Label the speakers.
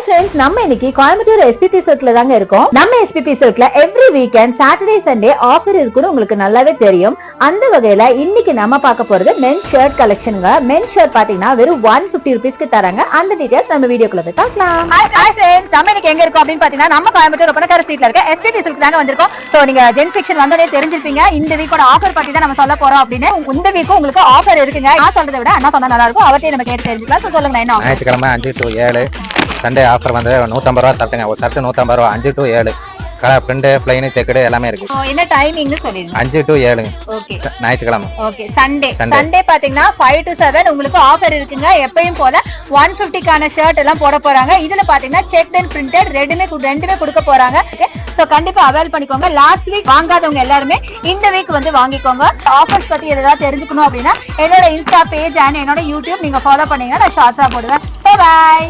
Speaker 1: Friends நம்ம இன்னைக்கு Coimbatore SPB சில்க்ல தாங்க இருக்கோம். நம்ம எஸ்பிபி சில்க்ல every weekend Saturday Sunday offer இருக்குன்னு உங்களுக்கு நல்லாவே தெரியும். அந்த வகையில இன்னைக்கு நம்ம பார்க்க போறது மென்ஸ் ஷர்ட் கலெக்ஷனுங்க. மென்ஸ் ஷர்ட் பாத்தீங்கன்னா வெறும் 150 ரூபீஸ்க்கு தராங்க. அந்த டீடைல்ஸ் நம்ம வீடியோக்குள்ள போய் பார்க்கலாம்.
Speaker 2: ஹாய் फ्रेंड्स, நம்ம இன்னைக்கு எங்க இருக்கோம் அப்படின்னு பாத்தீங்கன்னா நம்ம கோயம்புத்தூர் ஒப்பனக்கார ஸ்ட்ரீட்ல இருக்க எஸ்பிபி சில்க் தாங்க வந்திருக்கோம். சோ நீங்க ஜென் செக்ஷன் வந்தோடனே தெரிஞ்சிருப்பீங்க இந்த வீக்கோட ஆஃபர் பத்தி தான் நம்ம சொல்ல போறோம் அப்படின்னு. இந்த வீக்கும் உங்களுக்கு ஆஃபர் இருக்குங்க. நான் சொல்றதை விட அண்ணா சொன்னா நல்லா இருக்கும். அவர்கிட்ட நம்ம கேட்டு தெரிஞ்சுக்கலாம். சோ சொல்லுங்க என்ன ஆஃபர்?
Speaker 3: ஞாயிற்றுக்கிழமை 5 to 7 சண்டே ஆஃபர் வந்து 150 ரூபா ஷர்ட்டுங்க. ஒரு ஷர்ட் 150 ரூபா. 5 to 7 colour print plain checked எல்லாமே இருக்கு.
Speaker 2: என்ன டைமிங்னு சொல்லிருங்க.
Speaker 3: 5 to 7
Speaker 2: ஓகே
Speaker 3: ஞாயிற்றுக்கிழமை.
Speaker 2: ஓகே சண்டே பாத்தீங்கன்னா 5 to 7 உங்களுக்கு ஆஃபர் இருக்குங்க. எப்பயும் போல 150 கான ஷர்ட் எல்லாம் போட போறாங்க. இதுல பாத்தீங்கன்னா செக்ட் அண்ட் பிரிண்டட் ரெண்டுமே கொடுக்க போறாங்க. சோ கண்டிப்பா அவைல் பண்ணிக்கோங்க. லாஸ்ட் வீக் வாங்காதவங்க எல்லாருமே இந்த வீக் வந்து வாங்கிக்கோங்க. ஆஃபர்ஸ் பத்தி எதாவது தெரிஞ்சுக்கணும் அப்படின்னா என்னோட இன்ஸ்டா பேஜ் அண்ட் என்னோட யூடியூப் நீங்க ஃபாலோ பண்ணீங்கன்னா நான் ஷார்ட்ஸா போடுவேன். பை.